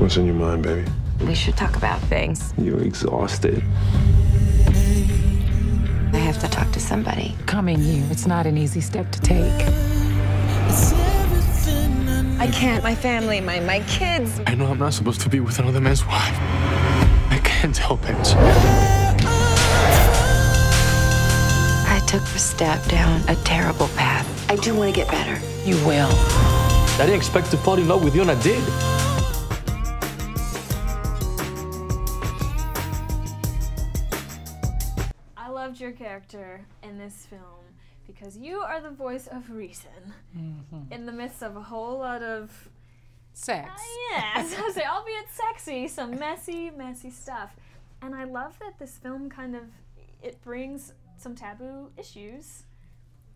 What's in your mind, baby? We should talk about things. You're exhausted. I have to talk to somebody. Coming here, it's not an easy step to take. I can't. My family, my kids. I know I'm not supposed to be with another man's wife. I can't help it. I took a step down a terrible path. I do want to get better. You will. I didn't expect to fall in love with you, and I did. I loved your character in this film because you are the voice of reason in the midst of a whole lot of Sex. yes, I say, albeit sexy, some messy stuff. And I love that this film it brings some taboo issues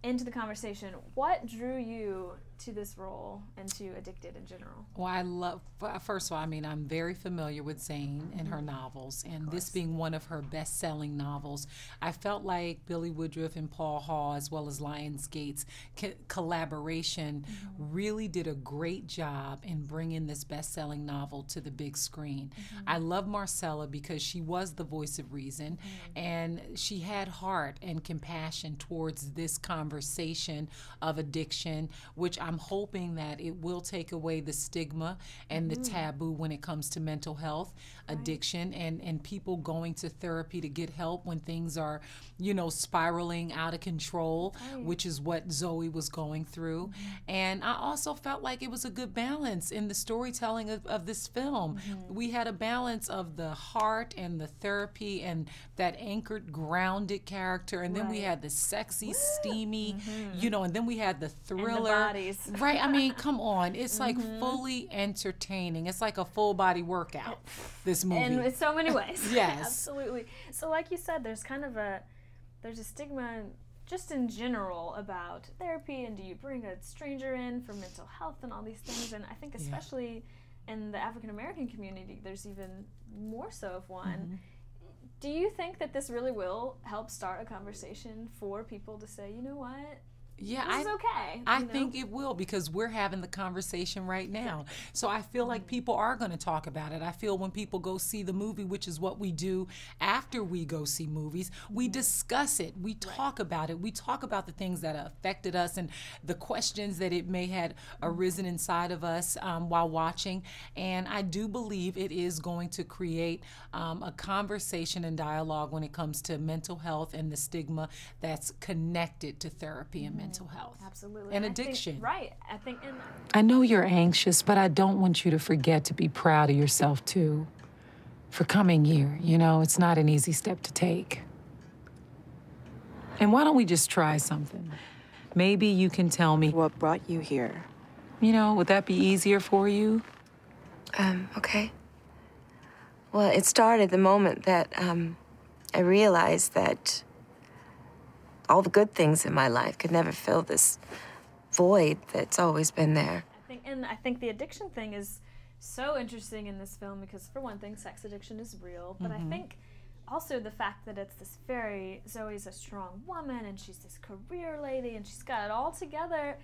into the conversation. What drew you to this role and to Addicted in general? Well, first of all, I mean, I'm very familiar with Zane and her novels, and this being one of her best-selling novels, I felt like Billy Woodruff and Paul Hall, as well as Lionsgate's collaboration, really did a great job in bringing this best-selling novel to the big screen. I love Marcella because she was the voice of reason, and she had heart and compassion towards this conversation of addiction, which I'm hoping that it will take away the stigma and the taboo when it comes to mental health, addiction, and people going to therapy to get help when things are, you know, spiraling out of control, which is what Zoe was going through. And I also felt like it was a good balance in the storytelling of this film. We had a balance of the heart and the therapy and that anchored, grounded character, and then we had the sexy, steamy, you know, and then we had the thriller. And the bodies. Right, I mean, come on. It's like fully entertaining. It's like a full body workout, this movie. In so many ways. Yes. Absolutely. So like you said, there's a stigma just in general about therapy, and do you bring a stranger in for mental health and all these things, and I think especially in the African American community, there's even more so of one. Do you think that this really will help start a conversation for people to say, you know what? Yeah, this is okay. I think it will, because we're having the conversation right now. So I feel like people are going to talk about it. I feel when people go see the movie, which is what we do after we go see movies, we discuss it. We talk about it. We talk about the things that affected us and the questions that it may have arisen inside of us while watching. And I do believe it is going to create a conversation and dialogue when it comes to mental health and the stigma that's connected to therapy and mental health. Absolutely. And addiction. I think I know you're anxious, but I don't want you to forget to be proud of yourself too for coming here. You know, it's not an easy step to take. And why don't we just try something? Maybe you can tell me What brought you here? You know, would that be easier for you? Okay. Well, it started the moment that I realized that all the good things in my life could never fill this void that's always been there. I think the addiction thing is so interesting in this film because, for one thing, sex addiction is real, but I think also the fact that it's this Zoe's a strong woman and she's this career lady and she's got it all together.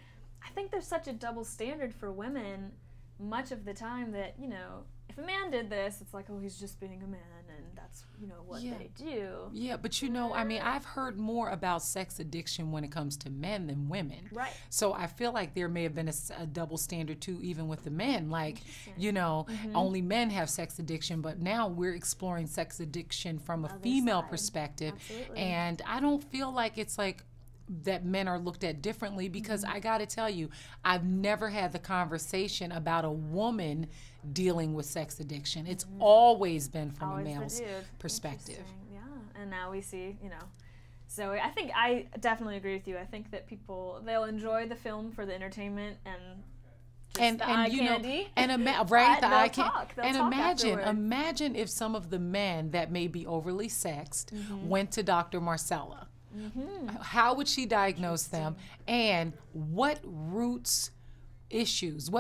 I think there's such a double standard for women much of the time that, you know, if a man did this, it's like, oh, he's just being a man, and that's, you know, what they do. Yeah, but you know, I mean, I've heard more about sex addiction when it comes to men than women. Right. So I feel like there may have been a double standard too, even with the men. Like, you know, only men have sex addiction, but now we're exploring sex addiction from a female perspective. Absolutely. And I don't feel like it's like that men are looked at differently, because I got to tell you, I've never had the conversation about a woman dealing with sex addiction. It's always been from a male's perspective. Yeah, and now we see, you know, Zoe. I think I definitely agree with you. I think that they'll enjoy the film for the entertainment and just the eye candy. And imagine if some of the men that may be overly sexed went to Dr. Marcella. How would she diagnose them, and what root issues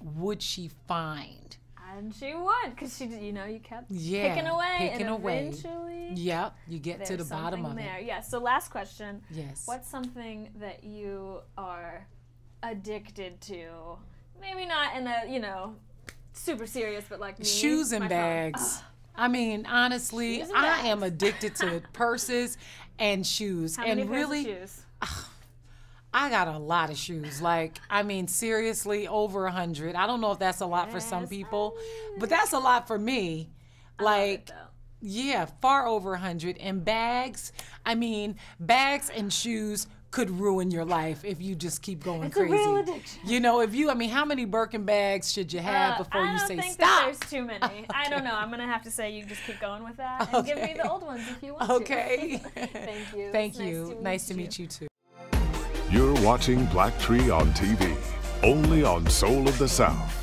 would she find? And she would, because she, you know, you kept picking away, eventually, you get to the bottom of it. Yeah. So last question. Yes. What's something that you are addicted to? Maybe not in a, you know, super serious, but like me, shoes and bags. I mean, honestly, Shoes and I bags. am addicted to purses and shoes. How and many pairs of really, shoes? I got a lot of shoes. Like, I mean, seriously, over 100. I don't know if that's a lot for some Yes, people, but that's a lot for me. I love it, Like, though. yeah, far over 100. And bags, I mean, bags and shoes could ruin your life if you just keep going It's crazy. a real addiction. You know, if you, I mean, how many Birkin bags should you have before you say I don't think stop? that there's too many. I don't know. I'm gonna have to say you just keep going with that and give me the old ones if you want Okay. to. Thank you. Thank It's you. Nice to meet you too. You're watching BLACKTREE on TV, only on Soul of the South.